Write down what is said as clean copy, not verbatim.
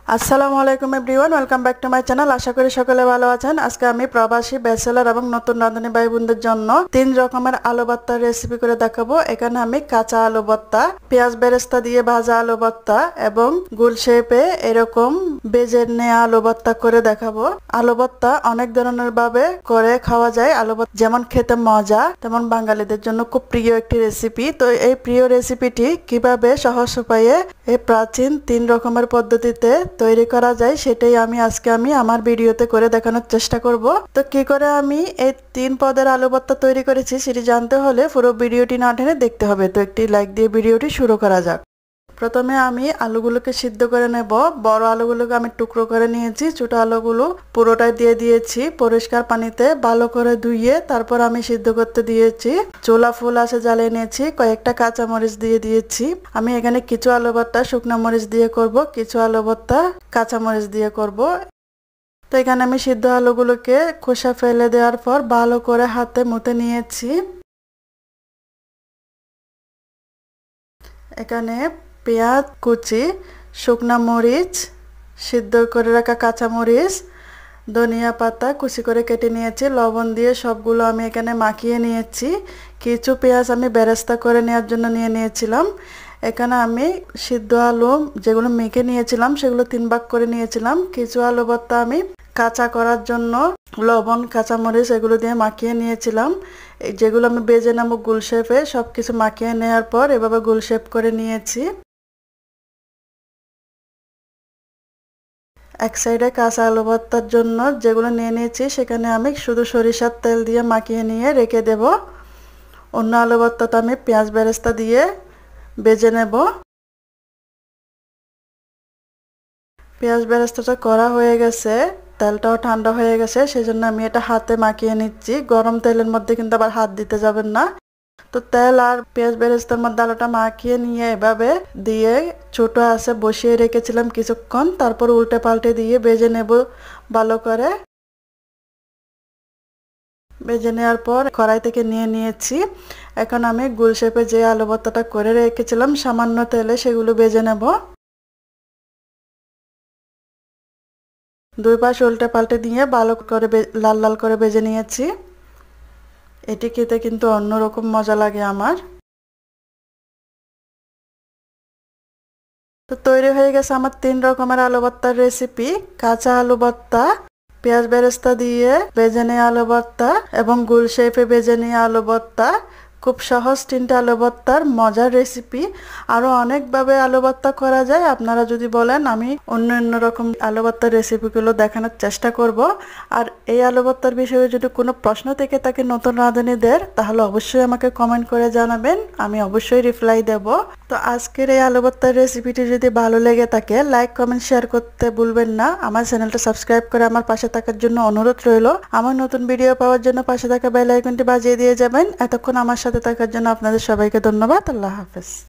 আসসালামু আলাইকুম everyone, welcome back to my channel. আশা করি সকলে ভালো আছেন। আজকে আমি প্রবাসী ব্যাচেলর এবং নতুন রাঁধুনি ভাই বোনদের জন্য 3 রকমের আলু ভর্তার রেসিপি করে দেখাবো। এখানে আমি কাঁচা আলু ভর্তা, পেঁয়াজ বেরেস্তা দিয়ে ভাজা আলু ভর্তা এবং গোল শেপে এরকম বেজে নেওয়া আলু ভর্তা করে দেখাবো। আলু ভর্তা অনেক ধরনের ভাবে করে খাওয়া যায়। আলু ভর্তা যেমন খেতে মজা, তেমন বাঙালিদের জন্য খুব প্রিয় একটি রেসিপি। তো এই প্রিয় রেসিপিটি কিভাবে সহজ উপায়ে এই প্রাচীন 3 রকমের পদ্ধতিতে তৈরি করা যায় সেটাই আজকে আমার ভিডিওতে করে দেখানোর চেষ্টা করব। তো কি করে আমি এই 3 পদের আলু ভর্তা তৈরি করেছি সেটি জানতে হলে পুরো ভিডিওটি না টেনে দেখতে হবে। তো একটি লাইক দিয়ে ভিডিওটি শুরু করা যাক। প্রথমে আমি আলুগুলোকে সিদ্ধ করে নেব। বড় আলুগুলোকে আমি টুকরো করে নিয়েছি, ছোট আলুগুলো পুরোটাই দিয়ে দিয়েছি পরিষ্কার পানিতে ভালো করে ধুইয়ে তারপর আমি সিদ্ধ করতে দিয়েছি। চুলা ফুল আছে জ্বালিয়ে নিয়েছি, কয়েকটা কাঁচা মরিচ দিয়ে দিয়েছি। আমি এখানে কিছু আলু ভর্তা শুকনো মরিচ দিয়ে করব, কিছু আলু ভর্তা কাঁচা মরিচ দিয়ে করব। তো এখানে আমি সিদ্ধ আলুগুলোকে খোসা ফেলে দেওয়ার পর ভালো করে হাতে মুথে নিয়েছি। এখানে পেঁয়াজ কুচি, শুকনা মরিচ, সিদ্ধ করে রাখা কাঁচা মরিচ, ধনিয়া পাতা কুচি করে কেটে নিয়েছি, লবণ দিয়ে সবগুলো আমি এখানে মাখিয়ে নিয়েছি। কিছু পেঁয়াজ আমি বেরেস্তা করে নেওয়ার জন্য নিয়ে নিয়েছিলাম। এখানে আমি সিদ্ধ আলু যেগুলো মেখে নিয়েছিলাম সেগুলো 3 ভাগ করে নিয়েছিলাম। কিছু আলু ভর্তা আমি কাঁচা করার জন্য লবণ কাঁচামরিচ এগুলো দিয়ে মাখিয়ে নিয়েছিলাম। যেগুলো আমি বেজে নেব গোল শেপে, সব কিছু মাখিয়ে নেওয়ার পর এভাবে গোল শেপ করে নিয়েছি। এক সাইডে কাঁচা আলু ভর্তার জন্য যেগুলো নিয়ে নিয়েছি সেখানে আমি শুধু সরিষার তেল দিয়ে মাখিয়ে নিয়ে রেখে দেব। অন্য আলু ভর্তাটা আমি পেঁয়াজ বেরেস্তা দিয়ে ভেজে নেব। পেঁয়াজ বেরেস্তাটা করা হয়ে গেছে, তেলটাও ঠান্ডা হয়ে গেছে, সেজন্য আমি এটা হাতে মাখিয়ে নিচ্ছি। গরম তেলের মধ্যে কিন্তু আবার হাত দিতে যাবেন না। তো তেল আর পেঁয়াজ বেরেস্তার মধ্যে আলুটা মাখিয়ে নিয়ে এভাবে দিয়ে ছোট আছে বসিয়ে রেখেছিলাম কিছুক্ষণ, তারপর উল্টে পাল্টে দিয়ে ভেজে নেব ভালো করে। ভেজে নেওয়ার পর কড়াই থেকে নিয়ে নিয়েছি। এখন আমি গোল শেপে যে আলু ভর্তাটা করে রেখেছিলাম সামান্য তেলে সেগুলো ভেজে নেব। 2 পাশ উল্টে পাল্টে দিয়ে ভালো করে লাল লাল করে ভেজে নিয়েছি। এটি খেতে কিন্তু অন্যরকম মজা লাগে আমার। তো তৈরি হয়ে গেছে আমার 3 রকমের আলু ভর্তার রেসিপি। কাঁচা আলু ভর্তা, পেঁয়াজ বেরেস্তা দিয়ে ভেজে নেওয়া আলু ভর্তা এবং গোল শেপে ভেজে নেওয়া আলু ভর্তা। খুব সহজ 3টা আলু ভর্তার মজার রেসিপি। আরও অনেকভাবে আলু ভর্তা করা যায়, আপনারা যদি বলেন আমি অন্য রকম আলু ভর্তার রেসিপিগুলো দেখানোর চেষ্টা করব। আর এই আলু ভর্তার বিষয়ে যদি কোনো প্রশ্ন থেকে থাকে নতুন রাঁধুনিদের, তাহলে অবশ্যই আমাকে কমেন্ট করে জানাবেন, আমি অবশ্যই রিপ্লাই দেব। তো আজকের এই আলু ভর্তার রেসিপিটি যদি ভালো লেগে থাকে লাইক কমেন্ট শেয়ার করতে ভুলবেন না। আমার চ্যানেলটা সাবস্ক্রাইব করে আমার পাশে থাকার জন্য অনুরোধ রইল। আমার নতুন ভিডিও পাওয়ার জন্য পাশে থাকা বেল আইকনটি বাজিয়ে দিয়ে যাবেন। এতক্ষণ আমার সাথে থাকার জন্য আপনাদের সবাইকে ধন্যবাদ। আল্লাহ হাফেজ।